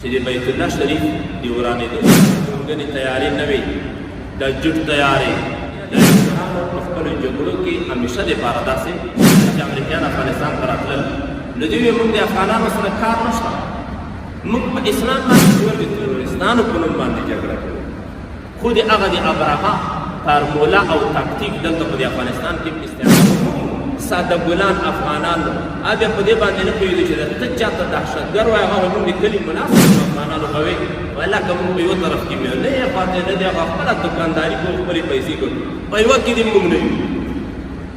چې د بیت الله شریف د ورانېدو څنګه تیاری نه وي د جټ تیاری د انسانانو په خپلو جګړو کې همیشه دپاره داسې چې امریکایان افغانستان ته راتلل نو دوی وایي موږ د افغانانو سره کار نشته، موږ په اسلام باندې ټول د تروریستانو په نوم باندې جګړه کوو. خو د هغه د ابرهه فارموله او تاکتیک دلته په د افغانستان کې استعمال ساده ګلان افغانان بیا په دې باندې نه پوهېږي چې ته چا ته دهشتګر وایي هغه وایي موږ د کلي مناسب افغانانو به وایي والله که موږ په یوه طرف کې نه یې پاتې نه دی هغه خپله دکانداري کوو خپلې پیسې کوو په یوه کې دې موږ نه یو.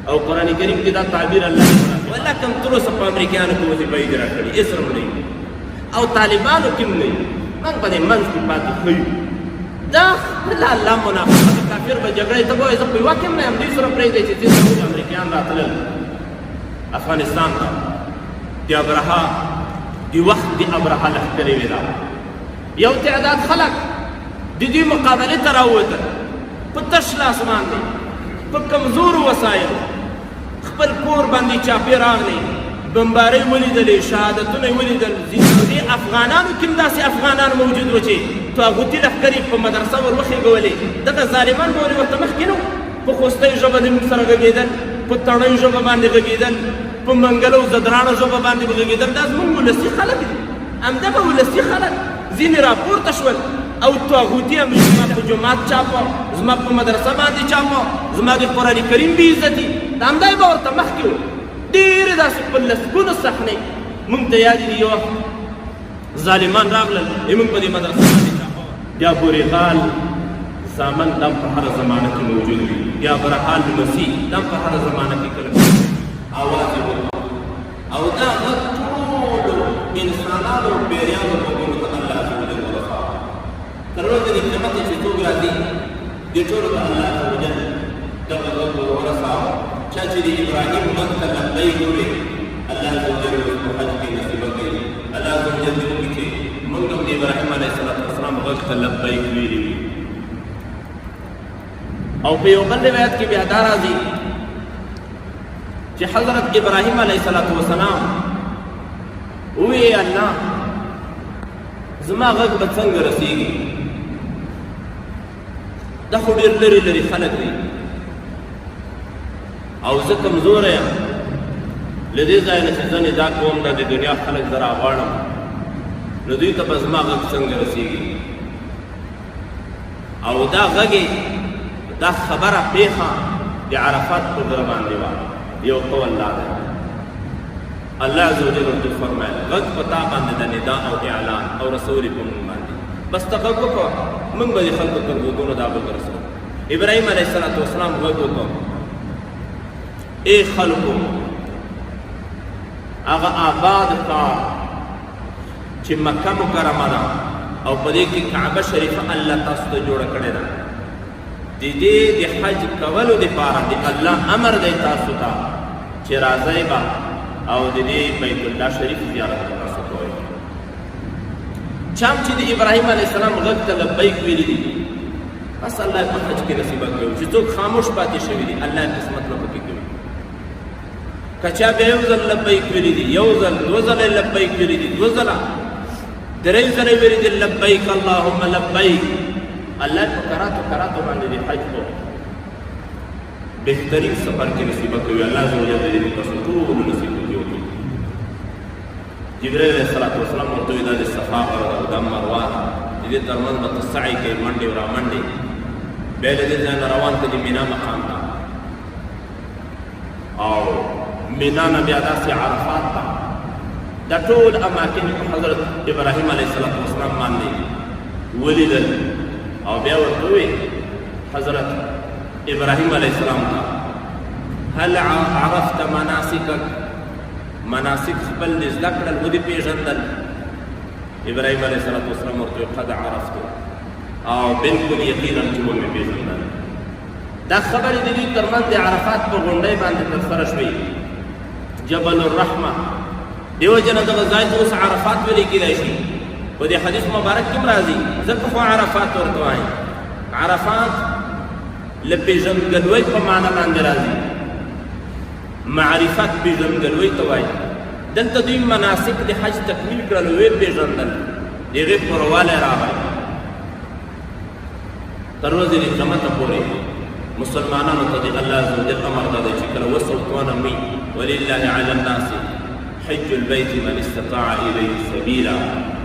او قرآن کریم کې دا تعبیر الله والله که هم تر اوسه په امریکایانو کې وظیفه اجرا کړي هېڅ هم نه یو او طالبانو کې هم نه یو، موږ په دې منځ کې پاتې ښه یو. دا خپله الله منافقت کافر به جګړه ته به وایي زه په یوه کې هم نه یم، دوی سره پرېږدی چې دې زموږ امریکایان راتلل افغانستان ته د ابرهه د وخت د ابرهه لښکرې وې دا یو تعداد خلک د دوی مقابلې ته راووتل په تش لاس باندې په کمزورو وسایلو خپل کور باندې چاپې راغلې بمبارۍ ولیدلې شهادتونه یې ولیدل. دې افغانانو کې هم داسې افغانان موجود وو چې طاغوتي لښکرې په مدرسه ور وخېږولې دغه ظالمان به ولې ورته مخکې نه وو په خوستۍ ژبه د موږ سره غږېدل، په تڼۍ ژبه باندې غږېدل، په منګلو زدرانو ژبه باندې به غږېدل. دا زموږ ولسي خلک دي، همدغه ولسي خلک ځینې راپورته شول او طاغوتي هم زما په جومات چاپه، زما په مدرسه باندې چاپه، زما د قرآن کریم بې عزتي دا همدای به ورته مخکې وو. ډېرې داسې په لسګونو صحنې موږ ته یادې دي. یو ظالمان راغلل موږ په دې مدرسه باندې چاپه، بیا بورېغال زامن دا په هره زمانه کې موجود وي، یا برحال مسیح دا په هره زمانه کې کله آواز یې وکړ او دا غږ ټولو انسانانو پیریانو غوږونو ته الله عز وجل ورساوه. تر ورځې د قیامت چې څوک راځي دې ټولو ته الله عز وجل دغه غږ ورساوه. چا چې د ابراهیم غږ ته لبیک وویل الله عز وجل ورته په حج کې نصیبه کوي. الله عز وجل دې وکړي چې موږ هم د ابراهیم علیه السلام غږ ته لبیک ویلي وي. او په یو بل روایت کې بیا دا راځي چې حضرت ابراهیم علیه السلام وویل الله زما غږ به څنګه رسیږي، دا خو ډېر لرې لرې خلک دي او زه کمزوره یم، له دې ځایه نه چې زه ندا کوم دا د دنیا خلک زه راغواړم نو دوی ته به زما غږ څنګه رسیږي. او دا غږ دا خبره پیښه د عرفات په غره باندې وه. یو قول دا دی الله عز وجل ورته فرمایل غږ په تا باندې د ندا او اعلان او رسول په موږ باندې بس ته غږ وکړه موږ به د خلکو تر غوږونو دا غږ رسوو. ابراهیم علیه السلام غږ وکړ ای خلکو هغه آباد ښار چې مکه مکرمه ده او په دې کې کعبه شریفه الله تاسو ته جوړه کړې ده، د دې د حج کولو دپاره د الله امر دی تاسو ته چې راځئ به او د دې بیت الله شریف زیارت تاسو کوئ. چا هم چې د ابراهیم علیه السلام غږ ته لبیک ویلي دي بس الله په حج کې نصیبه کوي. چې څوک خاموش پاتې شوي دي الله قسمت نه پکې کوي. که چا بیا یو ځل لبیک ویلي دي، یو ځل دوه ځله لبیک ویلي دي، دوه ځله درې ځله ویلي دي لبیک اللهم لبیک، الله په کراتو باندې د حج په بهترین سفر کې نصیبه کوي. الله عز وجل دې تاسو ټول نصیب وکړي. جبرائیل علیه السلام ورته ویل دا د صفا او د مروه د دې ترمنځ به ته سعی کوې منډې او رامنډې، بیا له دې ځای نه روان ته د مینا مقام ته او مینا نه بیا داسې عرفات ته دا ټول اماکن په حضرت ابراهیم علیه السلام باندې ولیدل. او بیا ورته وویل حضرت ابراهیم علیه السلام ته هل عرفت مناسکک، مناسک خپل دې زده کړل ودې پېژندل؟ ابراهیم علیه السلام ورته وویل قد عرفتو، او بلکل یقینا چې ومې پېژندل. دا خبرې د دوی ترمنځ د عرفات په غونډۍ باندې ترسره شوې، جبل الرحمه. دیو جنه دغه ځای ته اوس عرفات ویلې کېدای شي. په دې حدیث مبارک کې هم راځي ځکه خو عرفات ورته وایي. عرفات له پېژندګلوۍ په معنی باندې راځي، معرفت پېژندګلوۍ ته وایي. دلته دوی مناسک د حج تکمیل کړل ویې پېژندل د هغې پوروالی راغی تر ورځې د قیامته پورې مسلمانانو ته د الله عز وجل امر دا دی چې کله وسوتوانه وي ولله علی الناس حج البیت من استطاع الیه سبیلا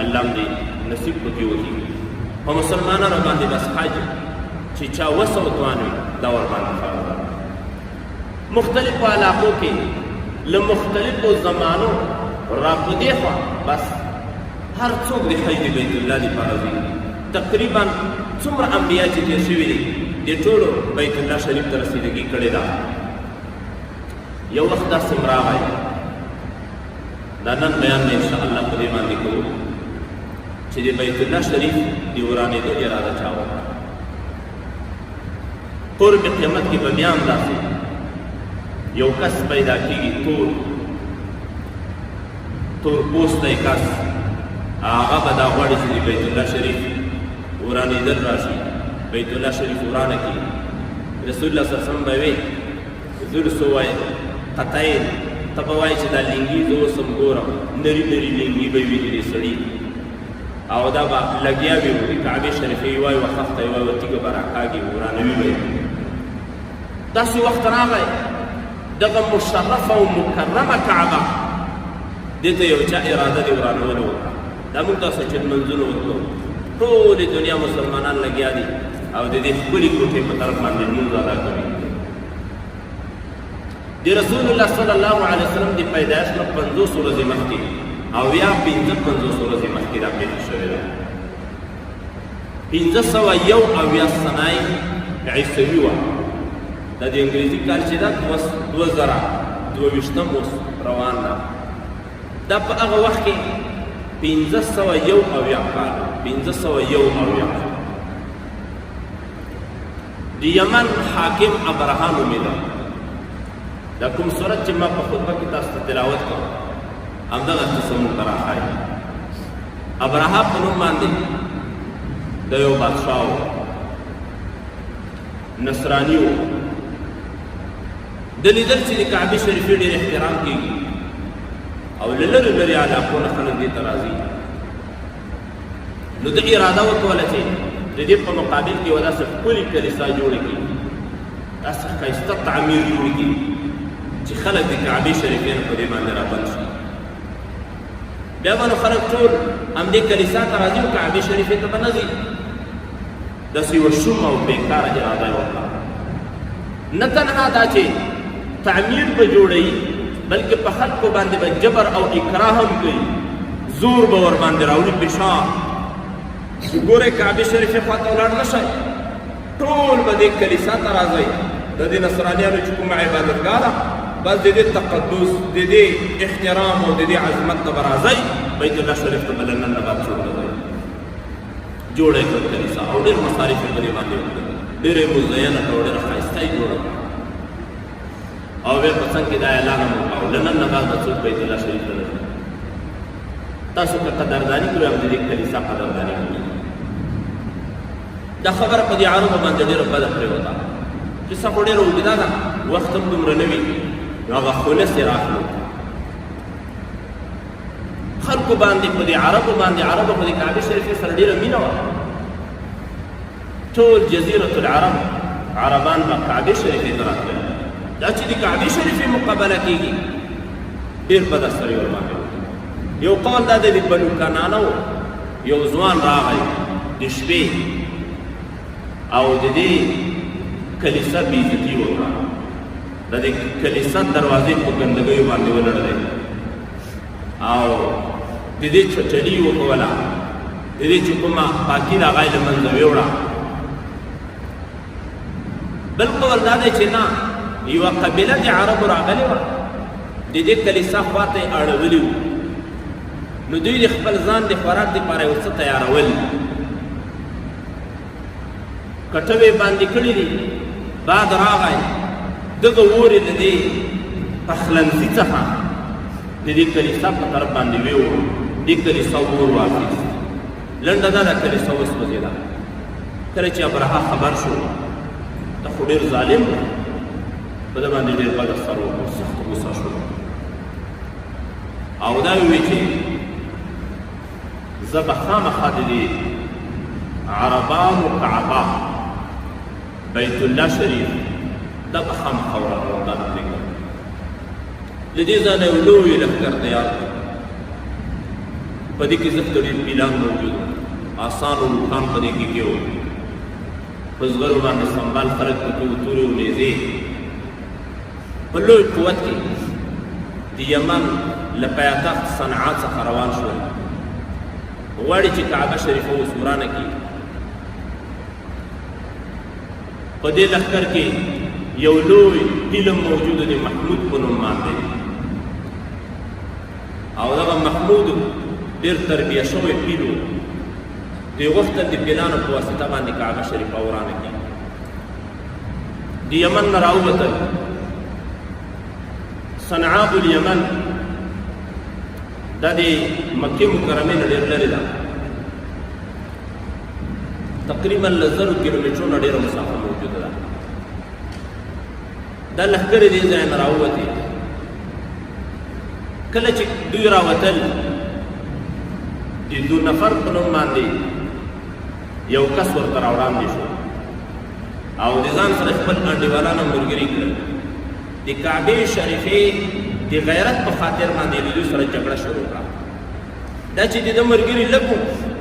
الله دې نصیب پکې وکړي په مسلمانانو باندې بس حج چې چا وسوتوان وي دا ورباندې فرض ده مختلفو علاقو کې له مختلفو زمانو را په دې خوا بس هر څوک د حج د بیت الله دپاره ځي تقریبا څومره انبیا چې تېر شوي دي د ټولو بیت الله شریف ته رسیدګي کړې ده یو وخت داسې راغی دا نن بیان نه انشاءالله په دې باندې کوو چې د بیت الله شریف د ورانېدو اراده چا وکړه قرب قیامت کې به بیا هم داسې یو کس پیدا کېږي تور پوستی کس هغه به دا غواړي چې د بیت الله شریف ورانېدل راشي بیت الله شریف ورانه کړي رسول الله صلی الله علیه وسلم به وی زرسو وایي قطعین ته به وایي چې دا لنګي زه اوس هم ګورم نري نري لنګي به وي د سړي او دا به لګیا وي د کعبې شریفې یې وایي وخښته یې وایي وتیږه به راکاږي ورانوي به یې داسې وخت راغی دغه مشرفه او مکرمه کعبه دې ته یو چا اراده د ورانولو وکړه دا موږ تاسو چې لمنځونه وکړو ټولې دنیا مسلمانان لګیا دي او د دې ښکلې کوټې په طرف باندې لمونځ ادا کوي د رسول الله صلی الله علیه وسلم د پیدایښت نه 50 ورځې مخکې او یا 55 ورځې مخکې دا پېښه شوې ده 501 سنه عیسوي وه دا د انګریزي کال چې ده 2022 اوس روان ده دا په هغه وخت کې 501 کال 501 د یمن حاکم ابرهه نومېده دا کوم صورت چې ما په خطبه کې تاسو ته تلاوت کړم همدغه قصه موږ ته راښایي ابرهه په نوم باندې د یو بادشاه و نصراني و د لیدل چې د کعبې شریفې ډېر احترام کېږي او له لرې لرې علاقو نه خلک دې ته راځي نو د اراده وکوله چې د دې په مقابل کې یوه داسې ښکلې کلیسا جوړه کړي داسې ښایسته تعمیر جوړ کړي چې خلک د کعبې شریفې نه په دې باندې رابند شي بیا به نو خلک ټول همدې کلیسا ته راځي او کعبې شریفې ته به نه ځي داسې یوه شومه او بېکاره اراده یې وکړه نه تنها دا چې تعمیر به جوړوي بلکې په خلکو باندې به جبر او اکراه هم کوي زور به ورباندې راوړي فشار چې ګورئ کعبې شریفې خواته ولاړ نه شئ ټول به دې کلیسا ته راځئ د دې نصرانیانو چې کومه عبادتګاه ده بس د دې تقدس د دې احترام او د دې عظمت ته به راځئ بیت الله شریف ته به له نن نه بعد جوړه یې کړه کلیسا او ډېر مصارف یې په دې باندې وکړل ډېرې مزینه کړه او ډېره ښایسته یې جوړه کړه او بیا په څنګ کې دا اعلان هم وکړه او له نن نه بعد به څوک بیت الله شریف ته نه ځي تاسو که قدرداني کړئ هم د دې کلیسا قدرداني کړئ دا خبره په دې عربو باندې ډېره بده پرېوته کیسه خو ډېره اوږده ده وخت هم دومره نه وي نو هغه خلص یې راکړو خلکو باندې په دې عربو په دې کعبې شریفې سره ډېره مینه وه ټول جزیرة العرب عربان به کعبې شریفې ته راتلل دا چې د کعبې شریفې مقابله کېږي ډېر بد اثر یې ورباندې یو قول دا دی د بنو کنانه و یو ځوان راغی د شپې او د دې کلیسا بېعزتي وکړه د دې کلیسا دروازې په ګندګیو باندې ولړلې او د دې چټلي وکوله د دې چې کومه پاکي راغی له منځه ویوړه بل قول دا دی چې نه یوه قبیله د عربو راغلې وه د دې کلیسا خواته یې اړولي وو نو دوی د خپل ځان د خوراک دپاره یو څه تیارول کټوې باندې کړي دي باد راغی دغه اورې د دې پخلنځي څخه د دې کلیسا په طرف باندې ویوړو دې کلیسا اور واخیست لنډه دا ده کلیسا وسوځېده کله چې ابرهه خبر شو دا خو ډېر ظالم دی په ده باندې ډېر بد اثر وکړو سخت غوسه شو او دا وی چې زه به خامخا د دې عربانو کعبه بیت الله شریف دا به خامخا ورغلم، دا نه پرېږدم. له دې ځایه یو لوی لښکر تیار کړ، په دې کې زښته ډېر پیلان موجود و، آسان و روښان په دې کې و، په زغرو باندې سنبال خلک پکې و، تورې و نیزې په لوی قوت کې د یمن له پایتخت صنعا څخه روان شول، غواړي چې کعبه شریفه اوس ورانه کړي. په دې لښکر کې یو لوی علم موجود دی محمود په نوم باندې، او دغه محمود ډېر تربیه شوی پیل و، دوی غوښتل د پیلانو په واسطه باندې کعبه شریفه ورانه کړي. د یمن نه راووتل، صنعاء الیمن دا د مکې مکرمې نه ډېر لرې ده، تقریبا له 1000 کیلومترو نه ډېره مسافه موجوده ده. دا لښکرې دې ځای نه راووتې. کله چې دوی راوتل، د 2 نفر په نوم باندې یو کس ورته راوړاندې شو او د ځان سره خپل انډیوالان هم ملګري کړل. د کعبې شریفې د غیرت په خاطر باندې د دوی سره جګړه شروع کړه. دا چې د ده ملګري لږ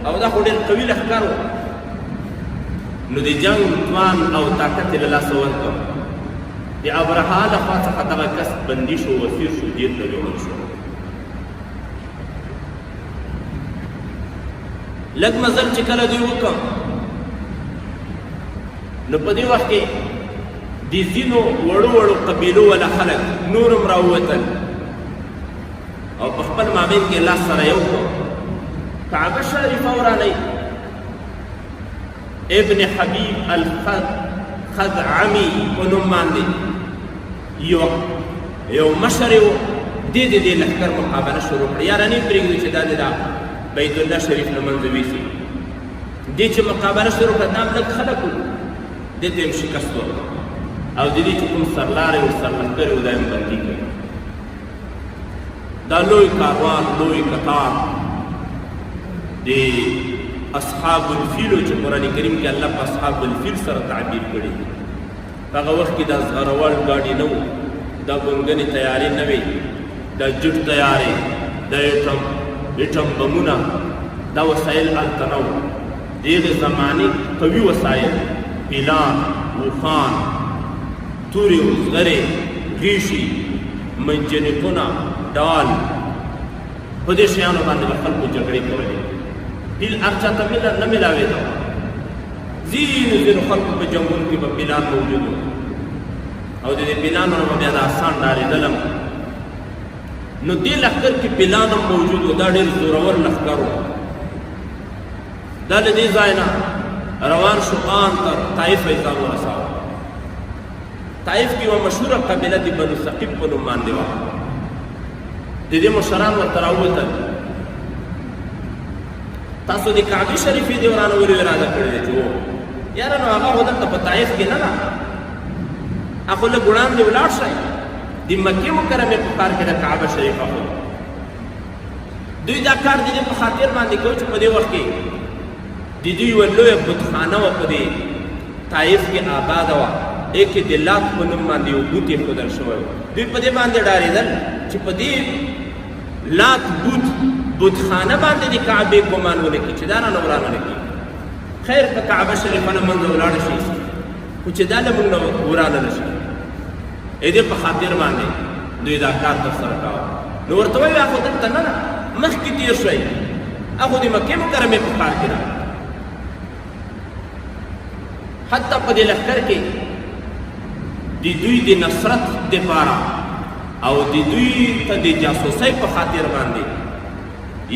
او دا خو ډېر قوي لښکر و، نو د جنګ توان او طاقت یې له لاسه ورکړ. د ابرهه له خوا څخه دغه کس بندي شو، اسیر شو، جیل ته یوړل شو. لږ مزل چې کله دوی وکړ، نو په دې وخت کې د ځینو وړو وړو قبیلو والا خلک نور هم راووتل او په خپل مابین کې لاس سره یو کړ، کعبه شریفه ورانوي. ابن حبیب الخزعمي په نوم باندې یو مشر و، دې د دې لښکر مقابله شروع کړه. یاره نه پرېږدو چې دا د بیت الله شریف له منځه ویسي. دې چې مقابله شروع کړه، دا هم لږ خلک وو، دې ته یې شکست ورکړ او د دې چې کوم سرلارې و سرلښکرې و دا یې بندي کړ. دا لوی کاروان، لوی قطار د اصحاب الفیلو چې قرآن کریم کې الله په اصحاب الفیل سره تعبیر کړي. په هغه وخت کې دا زغرول ګاډي نه وو، دا ګونګنې تیارې نه وې، دا جټ تیارې، دا ایټم بمونه، دا وسایل هلته نه وو. د هغې زمانې قوي وسایل، پیلان، اوښان، تورې زغرې، ریشي، منجنیقونه، ډال، په دې شیانو باندې به خلکو جګړې کولې. پیل هر چاته نه میلاوېده، ځینو خلکو په جنګونو کې به پیلان موجود وو او د دې پیلانو نه به بیا د آسان ډارېدل هم. نو دې لښکر کې پیلان هم موجود وو، دا ډېر زورور لښکر و. دا له دې ځای نه روان شو آن تر طایف یې ځان ورساوه. طایف کې یوه مشهوره قبیله د بنو ثقیف په نوم باندې وه. د دې مشران ورته راووتل، تاسو د کعبې شریفې د ورانولو اراده کړې ده چې و؟ یاره نو هغه خو دلته په طایف کې نه ده، هغه لږ وړاندې ولاړ شئ، د مکې مکرمې په ښار کې د کعبه شریفه خو دوی دا کار د دې په خاطر باندې کوي چې په دې وخت کې د دوی یوه لویه بتخانه وه په دې طایف کې آباده وه، کې د لات په نوم باندې یو بوت ایښودل شوی و. دوی په دې باندې ډارېدل چې په دې لات بتخانه باندې د کعبې ګمان ونه کړي چې دا رانه ورانه نه کړي. خیر په کعبه شریفه نه منځه ولاړه شي، خو چې دا له موږ نه ورانه نه شي، د دې په خاطر باندې دوی دا کار ترسره کاوه. نو ورته وایي هغه دلته نه ده، مخکې تېر شوی، هغه د مکې مکرمې په ښار کې ده. حتی په دې لښکر کې د دوی د نصرت دپاره او د دوی ته د جاسوسۍ په خاطر باندې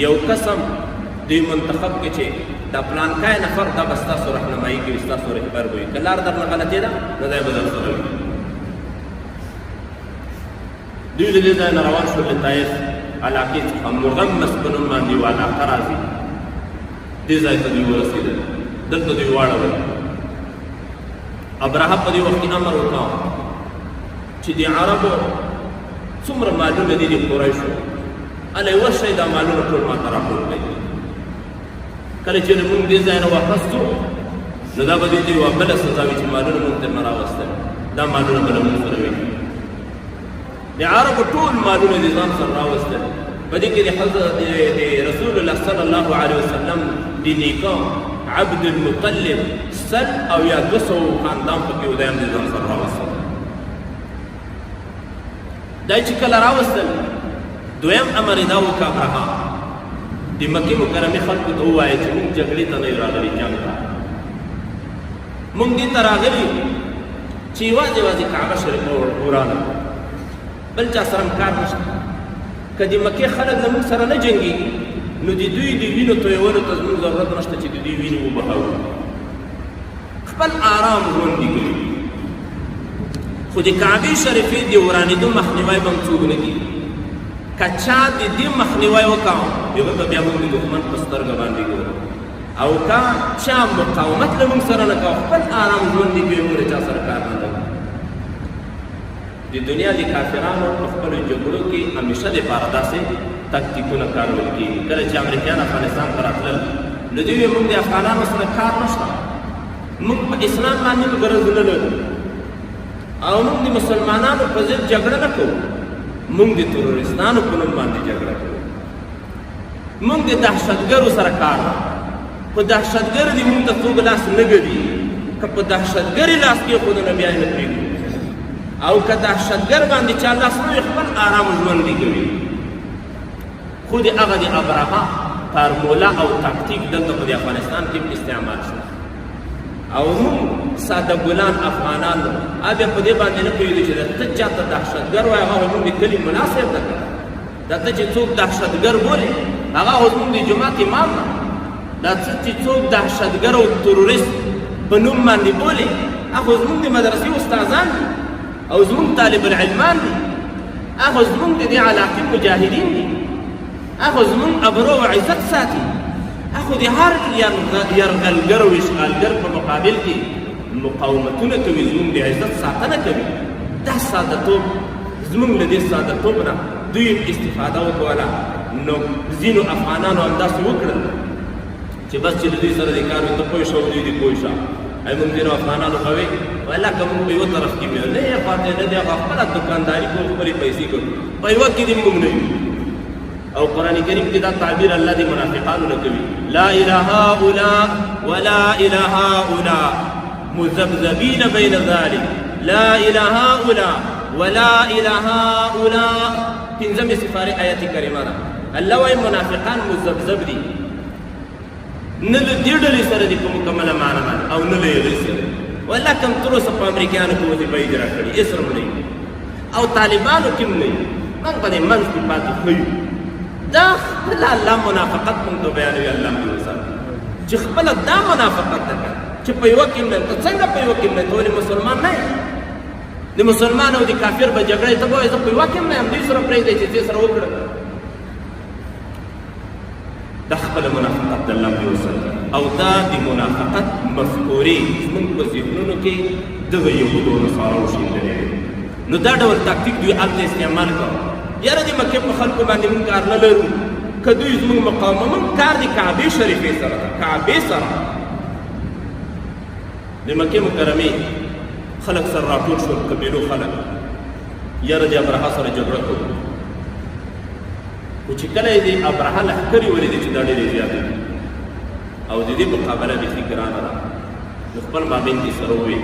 یو قسم دوی منتخب کړي چې دا پلانکی نفر دا به ستاسو رهنمایي کوي، ستاسو رهبر به وي. که لار درنه غلطې ده نو دی به درسره وي. دوی له دې ځای نه روان شول، د طایف علاقې څخه مغمس په نوم باندې یوه علاقه راځي، دې ځای ته دوی ورسېدل. دلته دوی واړول. ابرهه په دې وخت کې امر وکړ چې د عربو څومره مالونه دي د قریشو، هلئ ورشئ دا مالونه ټول ماته راټول کړئ. کله چې موږ دې ځای نه واپس ځو نو دا به دې ته یوه بله سزا وي چې مالونه موږ ته نه راوستل دا مالونه به له موږ سره وي د عربو ټول مالونه د ځان سره راوستل په دې کې د رسول الله صلی الله علیه وسلم د نیکه عبد المطلب 100 او یا 200 خاندان پکې و دا هم د ځان سره راوستل دا چې کله راوستل دویم امر یې دا وکړه ابرهه د مکې مکرمې خلکو ته ووایه چې موږ جګړې ته نه یو راغلي جنګ ته موږ دې ته راغلي چې یوازې یوازې کعبه شریفه ورانه بل چا سره هم کار نشته که د مکې خلک له موږ سره نه جنګېږي نو د دوی د وینو تویولو ته زموږ ضرورت نشته چې د دوی وینې وبهوو خپل آرام ژوند دي کوي خو د کعبې شریفې د ورانېدو مخنیوی به هم څوک نه کېږي که چا د دې مخنیوی وکړو هغه به بیا موږ د دښمن په سترګه باندې ګورو او که چا مقاومت له موږ سره نه کوو خپل آرام ژوند دي کوي موږ د چا سره کار نه لرو د دنیا د کافرانو په خپلو جګړو کې همیشه دپاره داسې تکتیکونه کارول کېږي کله چې امریکایان افغانستان ته راتلل نو دوی ویل موږ د افغانانو سره کار نشته موږ په اسلام باندې غرض نه لرو او موږ د مسلمانانو په ضد جګړه نه کوو موږ د تروریستانو په نوم باندې جګړه کوو موږ د دهشتګرو سره کار په دهشتګر دې موږ ته څوک لاس نه ږدي که په دهشتګرې لاس کېښودنه بیا یې نه پرېږدو او که دهشتګر باندې چا لاس نه وي خپل آرام ژوند دې کوي خو د هغه د ابرهه فارموله او تکتیک دلته په د افغانستان کې استعمال شو او موږ ساده ګلان افغانان بیا په دې باندې نه پوهېږو چې ته چا ته دهشتګر وایي هغه زموږ د کلي مناسب ده دا ته چې څوک دهشتګر بولي هغه خو زموږ د جومات امام ده دا چې څوک دهشتګر او تروریست په نوم باندې بولي هغه زموږ د مدرسې استادان دي او زموږ طالب العلمان دي هغه زموږ د دې علاقې مجاهدین دي هغه زموږ ابرو او عزت ساتي هغه د هر یرغلګر او اشغالګر په مقابل کې مقاومتونه کوي زموږ د عزت ساتنه کوي دا سادهتوب زموږ له دې سادهتوب نه دوی استفاده وکړله نو ځینو افغانانو همداسې وکړل چې بس چې د دوی سره د کار وي ته پوه شه او دوی دې پوه شه ای موږ ځینو افغانانو ته وایي والله که موږ په یوه طرف کې وي نه یې خواته نه دی هغه خپله دوکانداري کوو خپلې پیسې کوو په یوه کې دې موږ نه یو او قرآن کریم کې دا تعبیر الله د منافقانو نه کوي لا اله هؤلاء ولا اله هؤلاء مذبذبین بین ذلک لا اله هؤلاء ولا اله هؤلاء پنځمې سپارې آیت کریمه ده الله وایي منافقان مذبذب دي نه له دې ډلې سره دي په مکمله معنا باندې او نه له هغې سره والله کوم تر اوسه په امریکایانو کې وظیفه اجرا کړي هېڅ هم نه او طالبانو کې هم نه موږ په دې منځ کې پاتې ښه یو دا خپله الله منافقت موږ ته بیانوي الله موږ سره چې خپله دا منافقت ده چې په یوه کې نه ته څنګه په یوه کې نه ته ولې مسلمان نه یې د مسلمان او د کافر به جګړه ته به وایې زه په یوه کې نه یم دوی سره پرېږدی چې دې سره وکړه دا خپله منافقت د الله موږ سره او دا د منافقت مفکورې زموږ په ذهنونو کې دغه یهودو او نصارو شیندلې نو دا ډول تاکتیک دوی هلته استعمال کړه یاره د مکې په خلکو باندې موږ کار نه لرو که دوی زموږ مقاومه موږ کار د کعبې شریفې سره ده کعبې سره د مکې مکرمې خلک سره راټول شول قبیلو خلک یاره د ابرهه سره جګړه کوو خو چې کله یې د ابرهه لښکرې ولیدې چې دا ډېرې زیاتې دي او د دې مقابله بیخي ګرانه ده نو خپل مابین کې سره وویل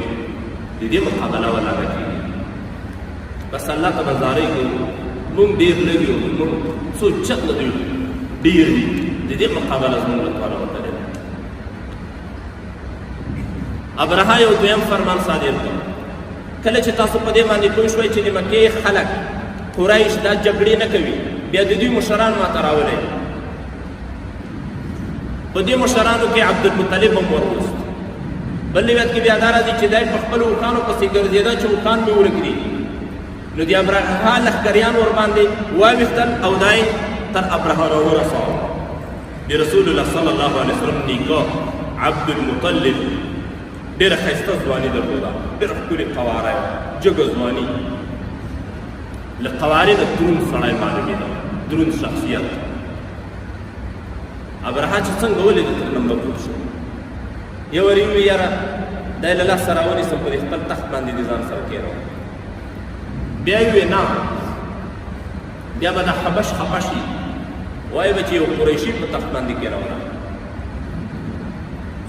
د دې مقابله ولاړه کېږي بس الله ته به زارۍ کوو موږ ډېر لږ یو موږ څو چت نه دوی ډېر دي د دې مقابله زموږ لپاره وتلې ده ابرهه یو دویم فرمان صادر کړ کله چې تاسو په دې باندې پوه شوئ چې د مکې خلک قریش دا جګړې نه کوي بیا د دوی مشران ماته راولئ په دې مشرانو کې عبدالمطلب هم ورغوست بل روایت کې بیا دا راځي چې دی په خپلو اوښانو پسې ګرځېده چې اوښان مې ورک دي نو د ابرهه لښکریان ورباندې واوښتل او دا یې تر ابرهه راورساوه د رسول الله صلی الله علیه وسلم نیکه عبدالمطلب ډېره ښایسته ځواني درلوده ډېره ښکلې قواره یې جګه ځواني له قوارې د دروند سړی معلومېده دروند شخصیت ابرهه چې څنګه ولید تر مبعوث شو یو ورې یاره دا له الله سره ونیسم په خپل تخت باندې د ځان سره کېنو بیا یې نه بیا به د حبش خپشي وایي به چې یو قریشي په تخت باندې کېنوله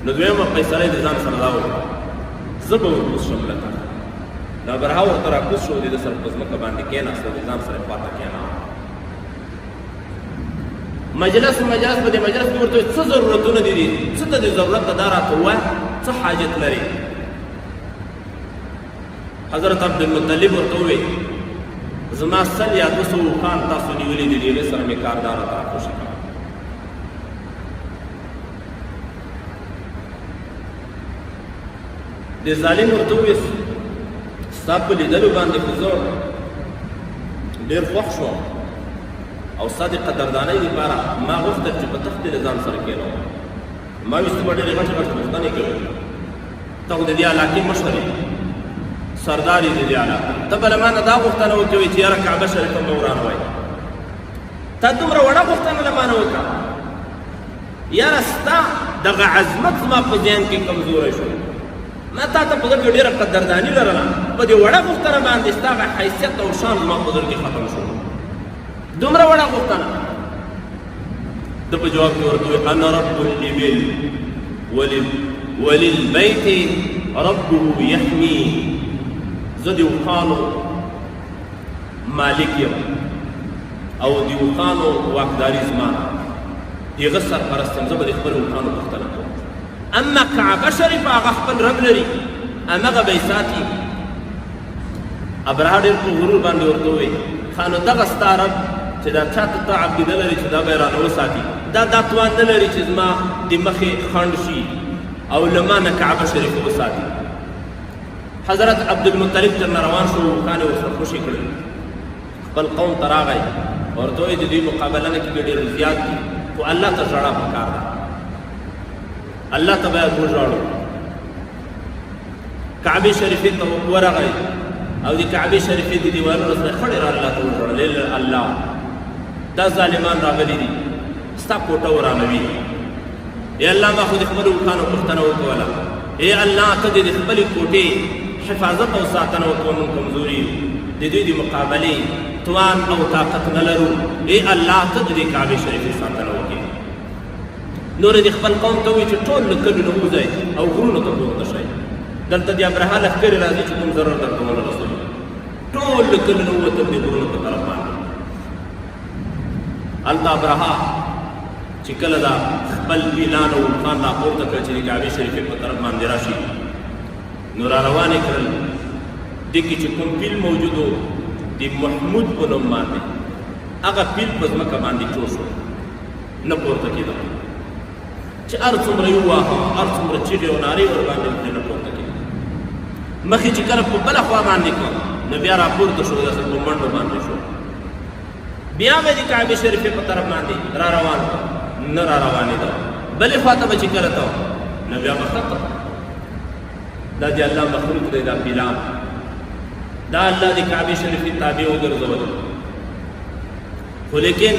نو دویمه فیصله یې د ځان سره دا وکړه زه به ورکوز شم له تخت نو ابرهه ورته راکوز شو د ده سره په ځمکه باندې کېناسته د ځان سره خواته کېناوه مجلس به د مجلس کې ورته څه ضرورتونه دي څه ته د ضرورت ده دا راته ووایه څه حاجت لري حضرت عبدالمطلب ورته وویل زما 100 یا 200 اوښان تاسو نیولي دي د هغې سره مې کارداره ته راخوشي کړه د ظالم ورته وویل ستا په لیدلو باندې خو زه ډېر خوښ شوم او ستا د قدردانۍ لپاره ما غوښتل چې په تخت له ځان سره کېنوم ما ویل ته به ډېرې غټې غټې پوښتنې کوې ته خو د دې علاقې مشر یې سردار یې د دې علاقې ته به له ما نه دا غوښتنه وکوې چې یاره کعبه شریفه مه ورانوئ تا دومره وړه غوښتنه له ما نه وکړه یاره ستا دغه عظمت زما په ذهن کې کمزوری شو ما تا ته په زړه کې ډېره قدرداني لرله په دې وړه غوښتنه باندې ستا هغه حیثیت او شان زما په زړه کې ختم شو دومره وړه غوښتنه ده په جواب کې ورته وویل انا رب الابل وللبیت ربه یحمی زه د اوښانو مالک یم او د اوښانو واکداري زما ده د هغه سرپرست یم زه به د خپلو اوښانو پوښتنه کوم اما کعبه شریفه هغه خپل رب لري همغه به یې ساتي ابرهه ډېر په غرور باندې ورته وویل ښه نو دغه ستا رب چې دا چاته ته عقیده لري چې دا به یې رانه وساتي دا توان نه لري چې زما د مخې خنډ شي او له ما نه کعبه شریفه وساتي حضرت عبدالمطلب ترنه روان شو اوښان یې ورسره خوشي کړل خپل قوم ته راغی ورته وایي د دوی مقابله نه کېږي ډېر زیات دي خو الله ته ژړا پکار ده الله ته باید وژاړو کعبې شریفې ته ورغی او د کعبې شریفې د دیوالونو سره خړې را الله ته وژړل الله دا ظالمان راغلي دي ستا کوټه ورانوي ای الله ما خو د خپلو اوښانو پوښتنه وکوله ای الله ته د خپلې کوټې حفاظت او ساتنه وکړه موږ کمزوري یو د دوی د مقابلې توان او طاقت نه لرو ای الله ته د دې کعبې شریفې ساتنه وکړي نور د خپل قوم ته وایي چې ټول له کلیو نه وځئ او غرونو ته پورته شئ دلته د ابرهه لښکرې راځي چې کوم ضرر درته ونه رسوي ټول له کلیو نه ووتل د غرونو په طرف باندې هلته ابرهه چې کله دا خپل اعلان او اوښان راپورته کړه چې د کعبې شریفې په طرف باندې راشي نو را روان یې کړل دې کې چې کوم پیل موجود و د محمود په نوم باندې هغه پیل په ځمکه باندې چور شو نه پورته کېده چې هر څومره یې وواهه هر څومره چیغې او نارې ورباندې وکړې نه پورته کېده مخکې چې کله په بله خوا باندې کړه نو بیا راپورته شو داسې په منډو باندې شو بیا به د کعبې شریفې په طرف باندې را روان نه را روانېده بلې خوا ته به چې کله ته نو بیا به ختم دا د الله مخلوق دی دا پیلان دا الله د کعبې شریفې تابع وګرځول خو لیکن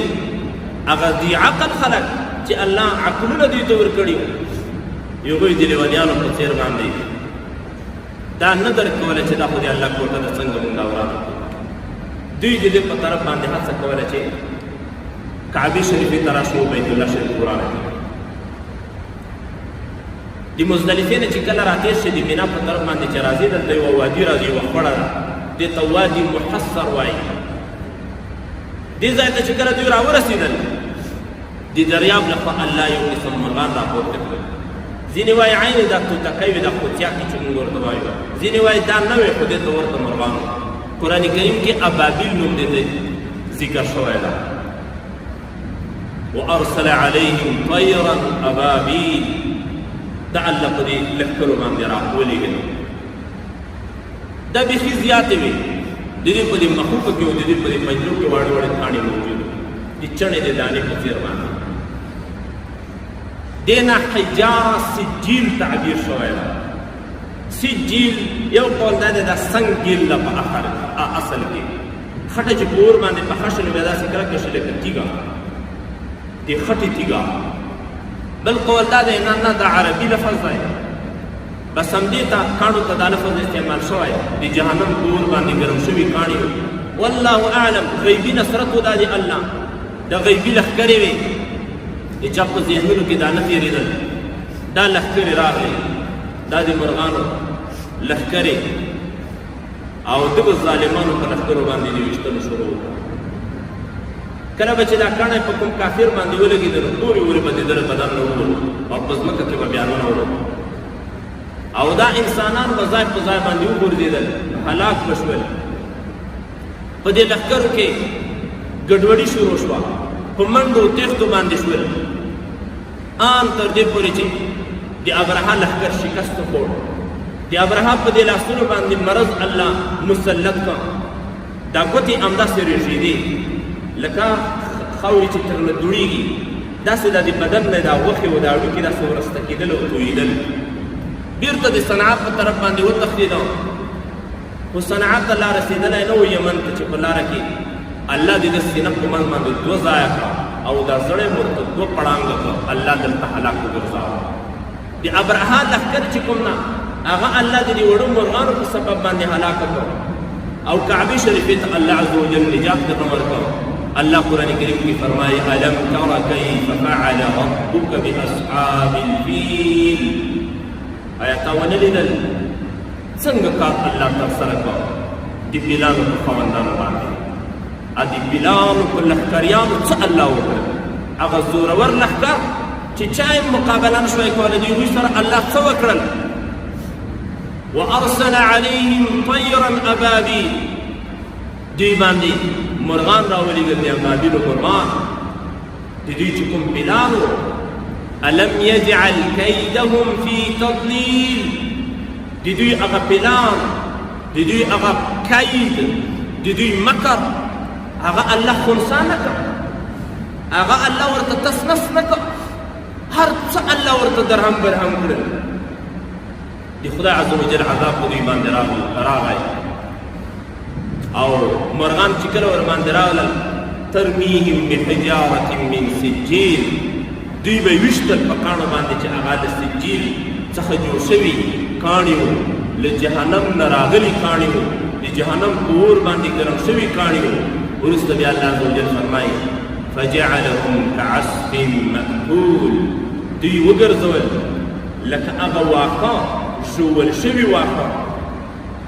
هغه د عقل خلک چې الله عقلونه دوی ته ورکړي هغوی د لیونیانو په څېر باندې دا نه درک کوله چې دا خو د الله کوټه ده څنګه مونږ ورانه دوی د دې په طرف باندې هڅه کوله چې کعبې شریفې ته راشي او بیت الله شریف ورانه کړي د مزدلفې نه چې کله راتېر شي د مینا په طرف باندې چې راځي دلته یوه وادي راځي یوه خړه ده دې ته وادي محصر وایي دې ځای ته چې کله دوی راورسېدل د دریاب له خوا الله یو قسم مرغان راپورته کړل ځینې وایي عین دا توتکۍ وې دا خوتیاکې چې موږ ورته وایو ځینې وایي دا نه وې خو دې ته ورته مرغان قرآن کریم کې ابابیل نوم دې ذکر شوی ده وارسل علیهم طیرا ابابیل دا الله په دې لښکرو باندې راولېږل دا بیخي زیاتې وې د دې په دې مخوکه کې او د دې په دې پنجرو کې واړه واړه کاڼي موجود د چڼې د دانې په څېر باندې دې نه حجاره سجیل تعبیر شوی ده سجیل یو قول دا دی دا سنګیل ده په اصل کې خټه چې په اور باندې پخه شي نو بیا داسې کلکه شي لکه تیږه د خټې تیږه بل قول دا دی نه دا عربي لفظ دی بس همدې ته کاڼو ته دا لفظ استعمال شوی د جهنم په اور باندې ګرم شوي کاڼي والله اعلم غیبي نصرت دا دی الله د غیبي لښکرې وې د چا په ذهنونو کې دا نه تېرېدل دا لښکرې راغلې دا د مرغانو لښکرې او دغه ظالمانو په لښکرو باندې دې ویشتلو شروع وکړه کله به چې دا کاڼی په کوم کافر باندې ولګېده نو تورې ورې به د ده له بدن نه ووتل او په ځمکه کې به بیا ننوتل او دا انسانان به ځای په ځای باندې وغورځېدل هلاک به شول په دې لښکرو کې ګډوډي شروع شوه په منډو تېښتو باندې شول ان تر دې پورې چې د ابرهه لښکر شکست وخوړ د ابرهه په دې لاسونو باندې مرض الله مسلط کړ دا ګوتې همداسې رژېدې لکه خاورې چې ترنه دوړېږي داسې دا د بدن نه دا غوښې و دا هډوکي داسې ورسته کېدل او تویېدل بیرته د صنعا په طرف باندې وتښتېده خو صنعا ته لا رسېدلی نه و یمن ته چې په لاره کې الله د ده سینه په منځ باندې دوه ځایه کړه او دا زړی ورته دوه پړانګه کړه الله دلته هلاک وګرځاوه د ابرهه لښکر چې کوم نه هغه الله د دې وړو مرغانو په سبب باندې هلاکه کړه او کعبې شریفې ته الله عز وجل نجات درنه ورکړه الله قرآن کریم کی فرمائے الم تر کیف فعل ربک باصحاب الفیل آیا تا ونه لیدل څنګه کار الله ترسره کړ د پیلانو په خاوندانو باندې د پیلانو په لښکریانو څه الله وکړل هغه زورور لښکر چې چا یې مقابله نه شوی کولی د هغوی سره الله څه وکړل وارسل علیهم طیرا ابابیل دوی باندې مرغان راولېږل د ابابیلو مرغان د دوی چې کوم پیلانو الم یجعل کیدهم فی تضلیل د دوی هغه پیلان د دوی هغه کید د دوی مکر هغه الله خنثی نه کړ هغه الله ورته تس نس نه کړ هر څه الله ورته درهم برهم کړل د خدای عز وجل عذاب په دوی باندې راغی او مرغان چې کله ور باندې راغلل ترمیهم بحجارة من سجیل دوی به ویشتل په کاڼو باندې چې هغه د سجیل څخه جوړ شوي کاڼي وو له جهنم نه راغلي کاڼي وو د جهنم په اور باندې ګرم شوي کاڼي وو وروسته بیا الله عز وجل فرمایي فجعلهم كعصف مأكول دوی وګرځول لکه هغه واښه ژوول شوي واښه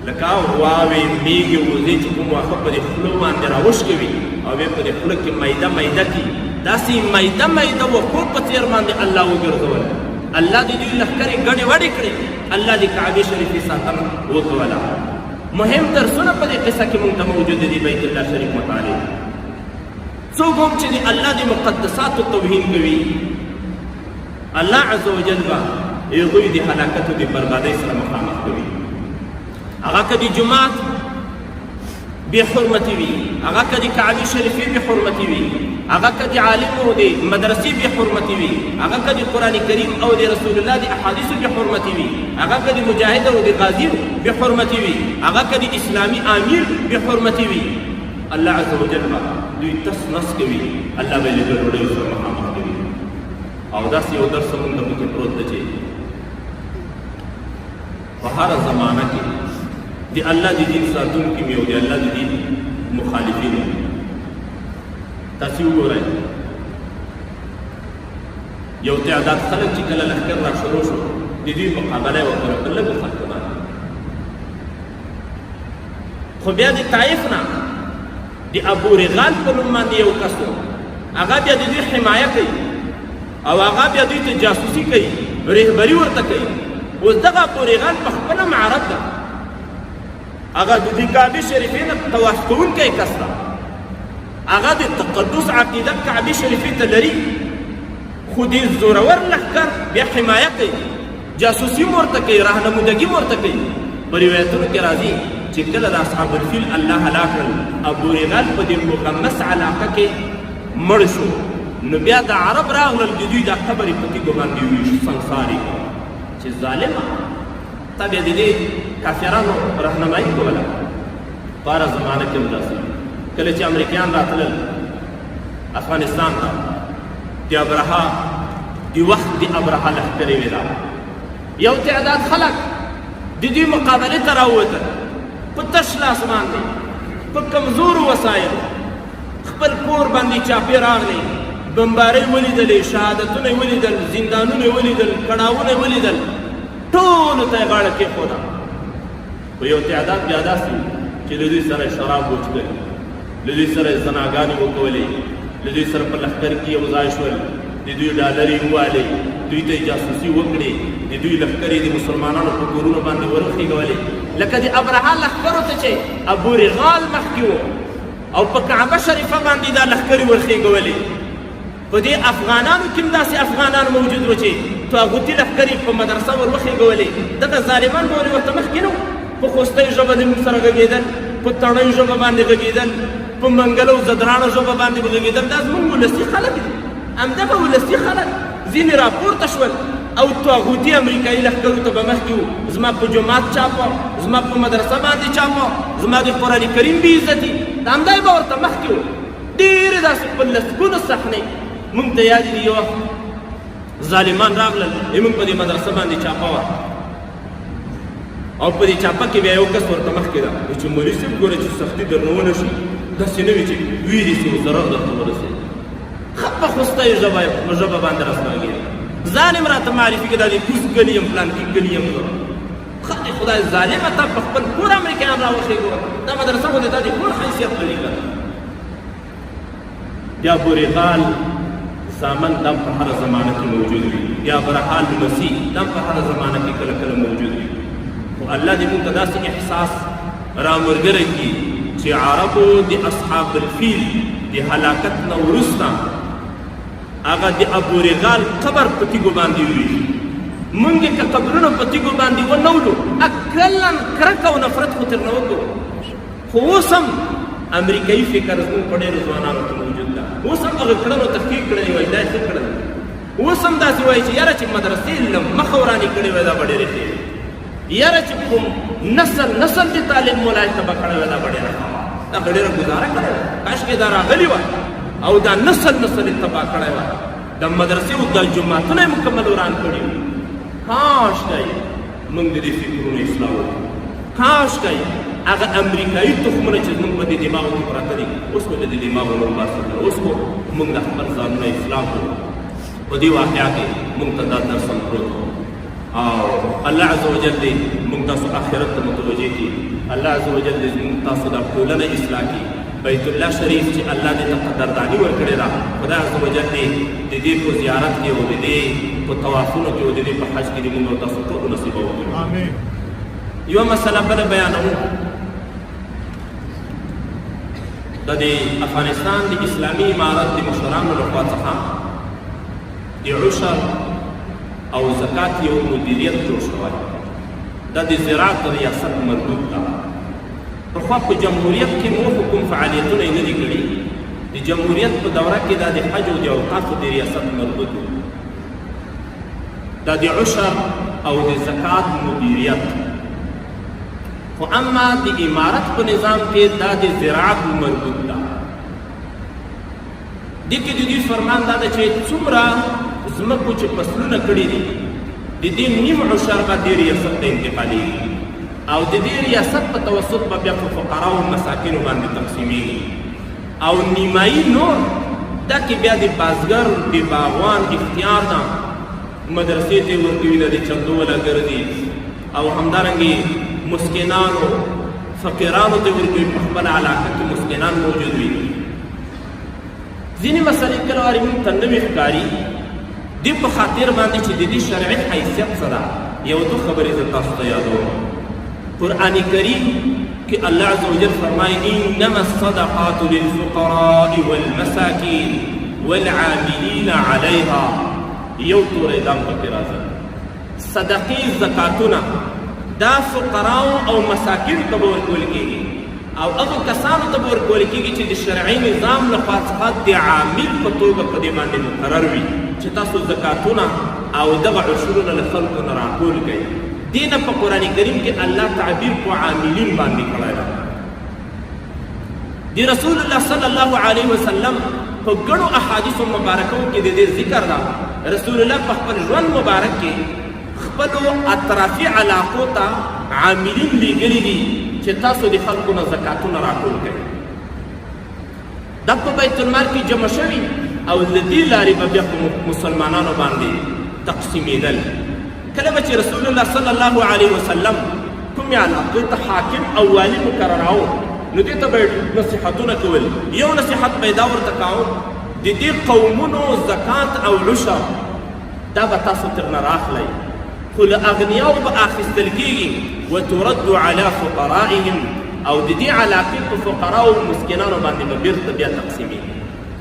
لکه واوې میږې وزې چې کوم واښه په دې خولو باندې راوشکوي او بیا په دې خوله کې میده میده کي داسې میده میده وښو په څېر باندې الله وګرځول الله د دوی لښکرې ګډې وډې کړې الله د کعبې شریفې ساتنه وکوله مهم درسونه په دې قصه کې موږ ته موجود دي بیت الله شریف متعلق څوک هم چې د الله د مقدساتو توهین کوي الله عز وجل به هغوی د هلاکت او د بربادۍ سره مخامخ کوي هغه که د جومات بې حرمتي وي هغه که د کعبې شریفې بې حرمتي وي هغه که د عالم او د مدرسې بې حرمتي وي هغه که د قرآن کریم او د رسول الله د احادیثو بې حرمتي وي هغه که د مجاهد او د غازي بې حرمتي وي هغه که د اسلامي امیر بې حرمتي وي الله عز وجل به دوی تس نس کوي الله به یې له ګډوډیو سره مخامخ کوي او داسې یو درس موږ ته پکې پروت ده چې په هره زمانه کې د الله د دین ساتونکي مې او د الله د دین مخالفین تاسې وګورئ یو تعداد خلک چې کله لښکر را شروع شو د دوی مقابله یې وکړه په لږو خلکو باندې خو بیا د طایف نه د ابورغال په نوم باندې یو کس و هغه بیا د دوی حمایه کوي او هغه بیا دوی ته جاسوسي کوي رهبري ورته کوي اوس دغه ابورغال په خپله معرب ده هغه د دې کعبې شریفې نه طواف کوونکی کس ده هغه د تقدس عقیده کعبې شریفې ته لري خو دې زورور لښکر بیا حمایه کوي جاسوسي م ورته کوي راهنمودګي م ورته کوي په روایتونو کې راځي چې کله د اصحاب الفیل الله هلاک کړل ابورغال په دې مغمس علاقه کې مړ شو نو بیا د عرب راغلل د دوی دا خبرې په تیږو باندې وویشت سنګسار یې کړه چې ظالمه تا بیا د دې کافرانو رهنمایي کوله په هره زمانه کې همداسې کله چې امریکایان راتلل افغانستان ته د ابرهه دی وخت دی ابرهه لښکرې وې دا یو تعداد خلک د دوی مقابلې ته راووتل په تش لاس باندې په کمزورو وسایلو خپل کور باندې چاپې راغلی بمبارۍ ولیدلې شهادتونه یې ولیدل زندانونه یې ولیدل کړاوونه یې ولیدل ټولو ته یې غاړه کېښوده خو یو تعداد بیا داسې چې له دوی سره شراب وڅښل له دوی سره یې زناګانې وکولې له دوی سره په لښکر کې یو ځای شول د دوی ډالرې ووالې دوی ته یې جاسوسي وکړې د دوی لښکرې د مسلمانانو په کورونو باندې ورخېږولې لکه د ابرهه لښکرو ته چې ابورغال مخکې و او په کعبه شریفه باندې دا لښکرې ورخېږولې په دې افغانانو کې هم داسې افغانان موجود وو چې طاغوتي لښکرې په مدرسه ور وخېږولې دغه ظالمان به ورته مخکې نه وو په خوستۍ ژبه د موږ سره غږېدل په تڼۍ ژبه باندې غږېدل په منګل او زدرانه ژبه باندې به غږېدل دا زموږ ولسي خلک دي همدغه ولسي خلک ځینې راپورته شول او طاغوتي امریکایي لښکرو ته به مخکې وو زما په جومات چاپه زما په مدرسه باندې چاپه زما د قرآن کریم بې عزتي دا همدای به ورته مخکې وو ډېرې داسې په لسګونو صحنې موږ ته یاد دي یو وخت ظالمان راغلل موږ په دې مدرسه باندې چاپه وه او په دې چاپه کې بیا یو کس ورته مخکې ده چې مولوي صاحب ګوره چې سختي درنه ونه شي داسې نه وي چې ویرې شي او ضرر درته ورسېږي ښه په خوستی ژبه باندې رسواږېږي ځان یې راته معرفي کړه دا د کوز کلي یم فلانکي کلي یم زه ښه د خدای ظالمه ته په خپل کور امریکایان راوښېږو دا مدرسه خو د تا د کور حیثیت لري که بیا بورغال زامن دا په هره زمانه کې موجود وي یا برحال مسیح دا په هره زمانه کې کله کله موجود وي خو الله دې موږ ته داسې احساس رامرګره کړي چې عربو د اصحاب الفیل د هلاکت نه وروسته هغه د ابورغال قبر په تیږو باندې وویشي موږ یې که قبرونه په تیږو باندې ونولو اکلا کرکه او نفرت خو ترنه وکړو خو اوس هم امریکایي فکر زموږ په ډېرو ځوانانو کې موجود ده اوس هم هغه کړنو تحقیق کړی وایي دا یې ښه کړی اوس هم داسې وایي چې یاره چې مدرسې له مخه ورانې کړې وای دا به ډېرې ښې یاره چې کوم نسل د تعلیم ملایق تبه کړی وای دا به ډېره ښه وه دا به ډېره ګزاره کړې وه کاشکې دا راغلې وه او دا نسل یې تباه کړی وه د مدرسې او د جوماتونه یې مکمل وران کړي وي کاشکی موږ د دې فکرونو اصلاح وکړو کاشکی هغه امریکایي تخمونه چې زموږ په دې دماغو کې پراته دي اوس به د دې دماغونو وباسو کړه اوس به موږ د خپل ځانونه اصلاح کړو په دې واقعه کې موږ ته دا درس هم پروت او الله عز وجل دې موږ تاسو آخرت ته متوجه کړي الله عز وجل دې موږ تاسو د ټولنه اصلاح کړي بیت الله شریف چې الله دې ته قدرداني ورکړې ده خدای عز وجل دې د دې په زیارت کې او د دې په طوافونو کې او د دې په حج کې دې موږ تاسو ټولو نصیبه وکړي آمین یو مسله بله بیانوو د دې افغانستان د اسلامي امارت د مشرانو لخوا څخه د عشر او زکات یو مدیریت جوړ شوی دا د زراعت ریاست مربوط ده پخوا په جمهوریت کې مو کوم فعالیتونه یې نه دي کړي د جمهوریت په دوره کې دا د حج او د اوقافو د ریاست مربوط و دا د عشر او د زکات مدیریت خو اما د امارت په نظام کې دا د زراعت مربوط ده دې کې د دوی فرمان دا ده چې څومره ځمکو چې فصلونه کړي دي د دې نیم عشر به دې ریاست ته انتقالېږي او د دې ریاست په توسط به بیا په فقراو او مساکینو باندې تقسیمېږي او نیمایي نور دا کې بیا د بازګر د باغوان اختیار ده مدرسې ته ورکوي د چندو والا ګرځي او همدارنګې مسکینانو فقیرانو ته ورکوي په خپل علاقه کې مسکینان موجود وي ځینې مسلې کله وارې موږ ته نوې ښکاري دې په خاطر باندې چې د دې شرعي حیثیت څه ده یو دو خبرې زه تاسو ته یادوم قرآن کریم کہ اللہ عز و جل فرمائے انما الصدقات للفقراء والمساکین والعاملین علیہا یو طور ادام پکی رازا صدقی زکاتونا دا فقراء او مساکین تبور کولکی او اگو کسانو تبور کولکی چی دی شرعی نظام لفاظات دی عامل پتوگا قدیمان دی مقرر وی چی تاسو زکاتونا او دغا عشرون لخلقو نراکول گئی دین په قرآن کریم کې الله تعبیر په عاملین باندې کړی دی دی رسول الله صلی الله علیه وسلم په ګڼو احادیثو مبارکو کې د دې ذکر ده رسول الله په خپل ژوند مبارک کې خپلو اطرافي علاقو ته عاملین لیږلي دي چې تاسو د خلکو نه زکاتونه راټول کړئ. دا په بیت المال کې جمع شوي او د دې لارې به بیا په مسلمانانو باندې تقسیمېدل. کله به چې رسول الله صلی الله علیه وسلم کومې علاقې ته حاکم او والي مقرراو نو دې ته به نصیحتونه کول. یو نصیحت به یې دا ورته کاوه د دې قومونو زکات او عشر دا به تاسو ترنه راخلئ خو له اغنیاو به اخیستل کېږي وترد علی فقرائهم او د دې علاقې په فقراو او مسکینانو باندې به بیرته بیا تقسیمېږي.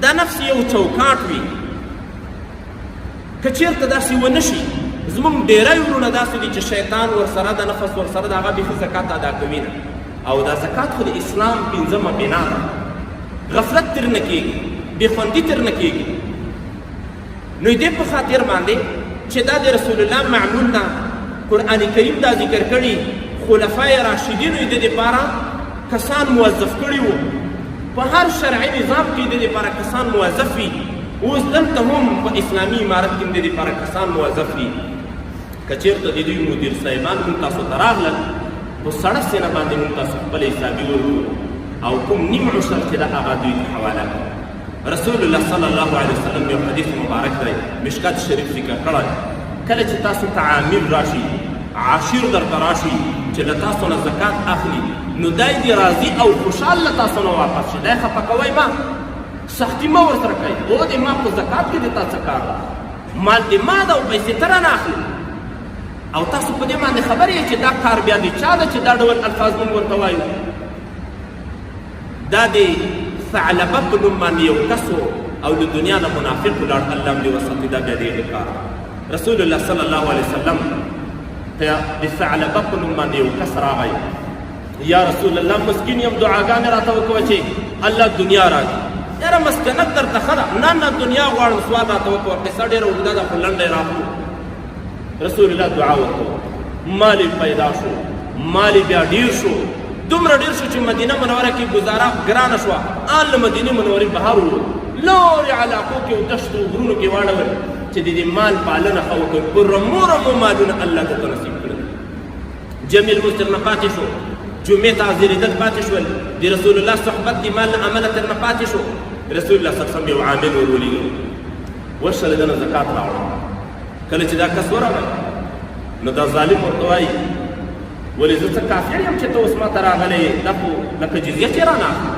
دا نفس یو چوکاټ وي. که چېرته داسې ونه شي زموږ ډېری وروڼه داسې دي چې شیطان ورسره د نفس ورسره د هغه بیخي زکات ادا کوي نه او دا زکات خو د اسلام پنځمه بنا ده. غفلت ترنه کېږي، بېخوندي ترنه کېږي. نو دې په خاطر باندې چې دا د رسول الله معمول ده قرآن کریم دا ذکر کړي خلفای راشدینو یې د دې لپاره کسان موظف کړي وو. په هر شرعي نظام کې د دې لپاره کسان موظف وي. اوس دلته هم په اسلامي امارت کې د دې لپاره کسان موظف وي. که چېرته د دوی مدیر صاحبان هم تاسو ته راغلل په سړه سینه باندې هم تاسو خپل حسابي ورکړو او کوم نیم عشر چې ده هغه دوی ته حواله کړو. رسول الله صلی الله علیه وسلم یو حدیث مبارک دی مشکات شریف ذکر کړی کله چې تاسو ته عامل راشي عاشر درته راشي چې له تاسو نه زکات اخلي نو دی دې راضي او خوشحال له تاسو نه واپس شي. دی خفه کوئ ما سختي مه ورسره کوئ او د ما په زکات کې د تا څه کار ده مال د ما ده او پیسې ته رانه اخلي او تاسو په دې باندې خبر یې چې دا کار بیا د چا ده چې دا ډول الفاظ موږ ورته وایو. دا د ثعلبه په نوم باندې یو کس او له دنیا نه منافق ولاړ الله هم دې وساتي دا بیا د هغې کار. رسول الله صلی الله علیه وسلم ته د ثعلبه په نوم باندې یو کس راغی. یا رسول الله مسکین یم دعاګانې راته وکړه چې الله دنیا راکړي. یاره مسکنت درته ښه ده نه دنیا غواړم سوال راته وکړه قصه ډېره اوږده ده خو لنډه یې راکړو. رسول الله دعا وکړه مال پیدا شو مال بیا ډیر شو دومره ډیر شو چې مدینه منوره کې ګزاره ګرانه شوه. آن له مدینې منورې بهر ووت لورې علاقو کې او دشتو غرونو کې واړول چې د دې مال پالنه ښه وکړي. په رمو رمو مالونه الله ته نصیب کړل. جمیل مو ترنه پاتې شو جمعې ته حاضرېدل پاتې شول. د رسول الله صحبت د مال له امله ترنه پاتې شو. رسول الله صلی الله علیه وسلم یو عامل ور ولېږه ورشه له ده نه زکات راوړه. کله چې دا کس ورغی نو دا ظالم ورته وایي ولې زه څه کافر یم چې ته اوس ما ته راغلی دا خو لکه جزیه چې رانه اخلي.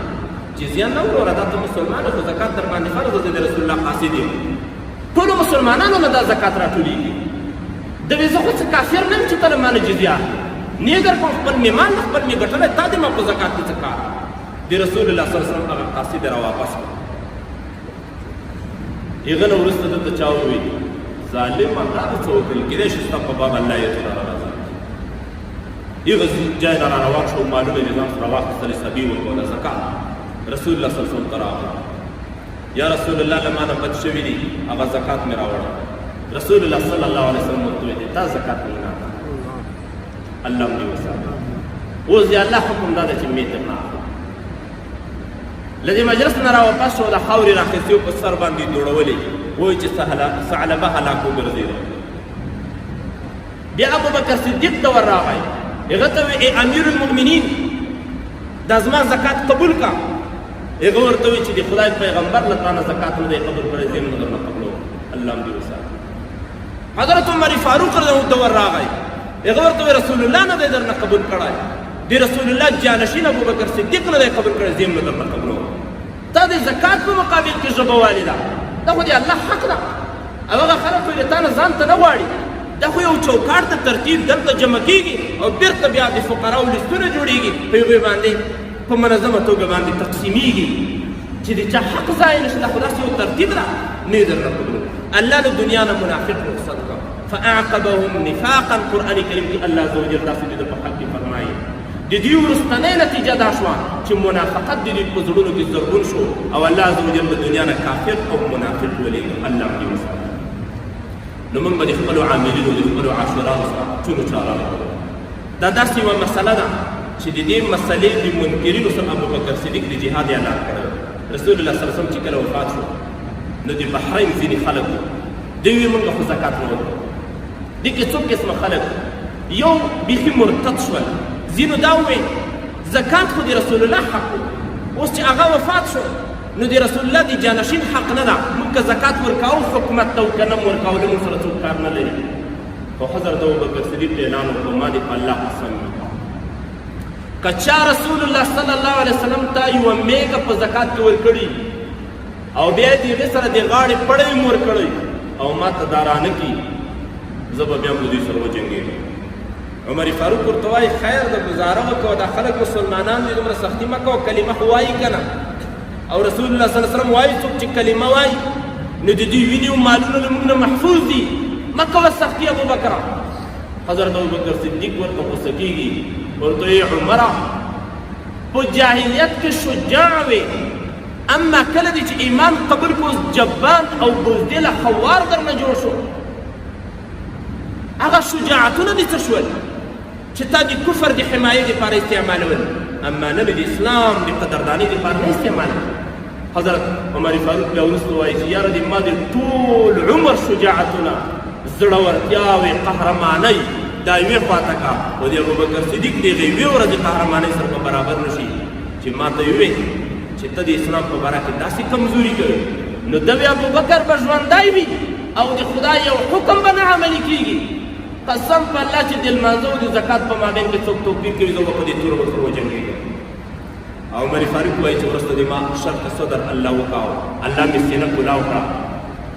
جزیه نه وروره دا ته مسلمان خو زکات در باندې فرض ده. د رسول الله قاصد یم ټولو مسلمانانو نه دا زکات راټولېږي. د وې زه خو څه کافر نه یم چې ته له ما نه جزیه اخلي. نیګر کوم خپل مې مال نه خپل مې ګټلی تا دې ما په زکات کې څه کار. د رسول الله صلی الله علیه وسلم هغه قاصد را واپس کړه. هغه نه وروسته دلته چا وویل ظالم دا څه وکړل کېدای شي ستا په باب الله یې ته راځي. هغه ځای نه راروان شو مالونه یې ځان سره واخیستل حسابي ورکوله زکات. رسول الله صلی الله علیه وسلم ته راغی یا رسول الله له ما نه بد شوي دي هغه زکات مې راوړه. رسول الله صلی الله علیه وسلم ورته ویل تا زکات مې نه الله مې وساتي. اوس د الله حکم دا ده چې مې ترنه اخلم. له دې مجلس نه راواپس شو د خاورې راخیستې په سر باندې دوړولې وایي چې ثعلبه هلاک وګرځېده. بیا ابوبکر صدیق ته ور راغی هغه ته وی امیر المؤمنین دا زما زکات قبول کا. هغه ورته وی چې د خدای پیغمبر له تا نه زکات نه دی قبول کړی زه نه درنه قبلوم الله هم دې وساتي. حضرت عمر فاروق رضی الله عنه ور راغی هغه ورته وی رسول الله نه دی درنه قبول کړی. د رسول الله جانشین ابوبکر صدیق نه دی قبول کړی زه نه درنه قبلوم. تا د زکات په مقابل کې ژبه والده دا خو د الله حق ده او هغه خلک وایي تا نه ځان ته نه غواړي. دا خو یو چوکاټ ته ترتیب دلته جمع کېږي او بیرته بیا د فقراو لیستونه جوړېږي په هغوی باندې په منظمه توګه باندې تقسیمیږي چې د چا حق ځای نشته. دا خو داسې یو ترتیب ده نه یې درنه قبلوم. الله له دنیا نه منافق رخصت کړه فاعقبهم نفاقا. قرآن کریم کې الله عز وجل داسې د په حق کې فرمایي د دې وروستنۍ نتیجه دا شوه چې منافقت د دوی په زړونو کې زرغون شو او الله عز وجل د دنیا نه کافر او منافق ولېږه. الله دې وساتي. نو موږ به د خپلو عاملینو د خپلو عاشرانو سره ټولو چاره وکړو. دا داسې یوه مسله ده چې د دې مسلې د منکرینو سره ابوبکر صدیق د جهاد اعلان کړی. رسول الله صلی الله علیه وسلم چې کله وفات شو نو د بحرین ځینې خلک دوی ویل موږ خو زکات نه ورکوو. دې کې څو قسمه خلک یو بیخي مرتد شول، ځینو دا وویل زکات خو د رسول الله حق دی، اوس چې هغه وفات شو نو د رسول الله د جانشین حق نه ده، موږ که زکات ورکوو حکومت ته که نه ورکوو موږ سره څوک کار نه لري. خو حضرت ابوبکر صدیق اعلان وکړو ما دې په الله قسم وي که چا رسول الله صلی الله علیه وسلم ته یوه میږه په زکات کې ورکړي او بیا یې د هغې سره د غاړې پړی هم ورکړی او ما ته دا رانه کړي زه به بیا هم د دوی سره وجنګېږم. عمر فاروق ورته وایي خیر ده ګزاره وکړه دا خلک مسلمانان دي دومره سختي مه کوه کلمه خو وایي که نه او رسول الله صلی الله علیه وسلم وایي څوک چې کلمه وایي نو د دوی وینې او مالونه له موږ نه محفوظ دي مه کوه سختي ابوبکره. حضرت ابوبکر صدیق ورته غوسه کېږي ورته وایي عمره په جاهلیت کې شجاع وې اما کله دی چې ایمان قبول کو جبان او بزدل خوار درنه جوړ شو هغه شجاعتونه دي څه شول چې تا د کفر د حمایې دپاره استعمالول اما نه د اسلام د قدردانۍ دپاره نه استعمالول. حضرت عمر فاروق بیا وروسته وایي چې یاره د ما د ټول عمر شجاعتونه زړورتیاوې قهرمانۍ دا یوې خواته کا او د ابوبکر صدیق د هغې یوې ورځې قهرمانۍ سره به برابر نه شي چې ما ته یې وویل چې ته د اسلام په باره کې داسې کمزوري کوې نو د ابوبکر به ژوندی وي او د خدای یو حکم به نه عملي کېږي. قسم په الله چې د لمانځه او د زکات په مابین کې څوک توپیر کوي زه به په دې توره ورسره وجنګېږم. او عمر فاروق وایي چې وروسته د ما شرط صدر الله وکاو الله مې سینه کلاو کړه.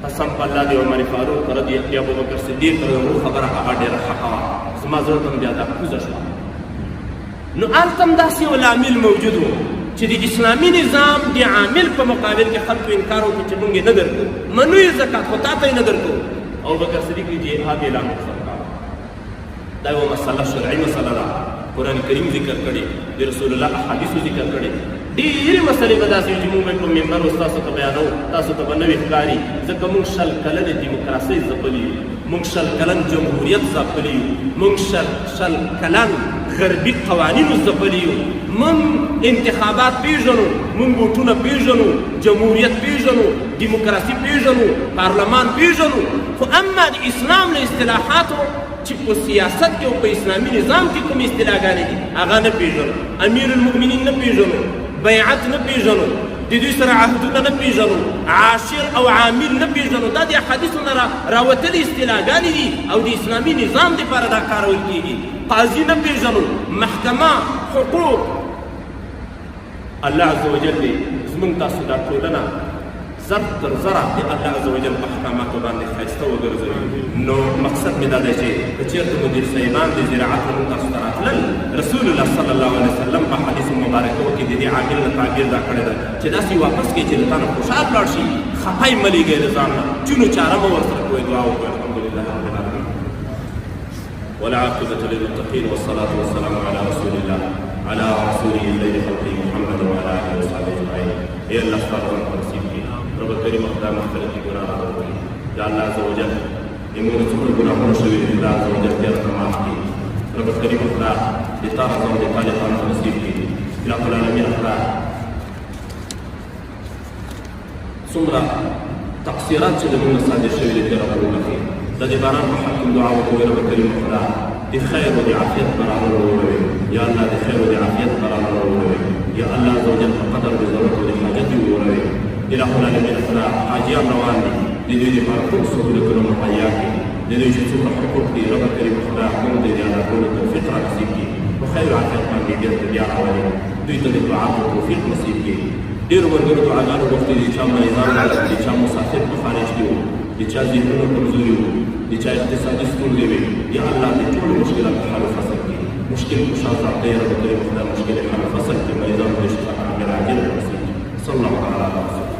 قسم په الله د عمر فاروق رضی د ابوبکر صدیق رضی الله خبره هغه ډېره حقه وه زما زړه ته هم بیا دا کوزه شوه. نو هلته هم داسې یو لامل موجود و چې د اسلامي نظام د عامل په مقابل کې خلکو انکار وکړي چې موږ یې نه درکوو منو یې زکات خو تا ته یې نه درکوو. ابوبکر صدیق یې جهاد اعلان وکړ. دا یوه مسله شرعي مسله ده قرآن کریم ذکر کړي د رسول الله احادیثو ذکر کړي ډېرې مسلې به داسې وي چې موږ به په ممبر اوس تاسو ته بیانوو تاسو ته به نوې ښکاري ځکه موږ شل کلنې دیموکراسۍ ځپلي یو موږ شل کلن جمهوریت ځپلي یو موږ شل کلن غربي قوانینو ځپلي یو موږ انتخابات پیژنو موږ ووټونه پیژنو جمهوریت پیژنو دیموکراسي پیژنو پارلمان پیژنو خو اما د اسلام له اصطلاحاتو چې په سیاست کې او په اسلامي نظام کې کوم اصطلاحګانې دي هغه نه پیژنو امیر المؤمنین نه پیژنو بیعت نه پیژنو د دوی سره عهدونه نه پیژنو عاشر او عامل نه پیژنو دا د احادیثو نه راوتلي اصطلاحګانې دي او د اسلامي نظام دپاره دا کارول کېږي. قاضي نه پیژنو محکمه حقوق الله عز وجل دی زموږ تاسو دا ټولنه زر تر زره د الله عز وجل په احکاماتو باندې ښایسته وګرځوي. نو مقصد مې دا دی چې که چېرته مدیر صاحبان د زراعت موږ تاسو ته راتلل رسول الله صلی الله علیه وسلم په حدیثو مبارکو کې د دې عامل نه تعبیر دا کړی ده چې داسې واپس کړي چې د تا نه خوشحال لاړ شي خفه یې مه لېږئ د ځان نه چونو چاره مه ورسره کوئ دعا وکړئ. الحمدلله رب العالمین والعاقبة للمتقين والصلاة والسلام على رسول الله على رسوله الذي خلقه محمد وعلى آله وصحبه أجمعين. اے اللہ تعالیٰ کو نصیب کی رب کریم خدا مغفرت کی گناہ ادا کړي یا الله عز وجل موږ څومره ګناهونه شوي دي الله عز وجل دې راته معاف کړي. رب کریم خدا دې تا رضا او دې طالبانو ته نصیب کړي. یا رب العالمین خدا څومره تقصیرات چې زموږ نه صادر شوي دي رب وبخښي. د دې باران په حق دعا وکړو رب کریم خدا دې خیر او دې عافیت برابر وروړي یا الله دې خیر او دې عافیت برابر وروړي یا الله عز وجل په قدر د ضرورت او د حاجت وروړي. الہ العالمین خدا حاجیان روان دي د دوی دپاره ټول سهولتونه مهیا کړي د دوی چې څومره حقوق دي رب کریم خدا موږ دې د ادا کولو توفیق را نصیب کړي په خیر او عافیت باندې بېرته بیا راولي دوی ته د دعاتو توفیق نصیب کړي. ډېرو ملګرو دعاګانو غوښتي دي چا مریضان وو د چا مسافر په خارج کې وو د چا ذهنونه کمزوري وو د چا اقتصادي ستونزې وې یا الله دې ټولو مشکلاتو حل فصل کړي مشکل کشا ذات دی رب کریم خدا مشکل حل فصل کړي مریضانو ته شفا عاجله نصیب کړي. صلی الله علیه وسلم.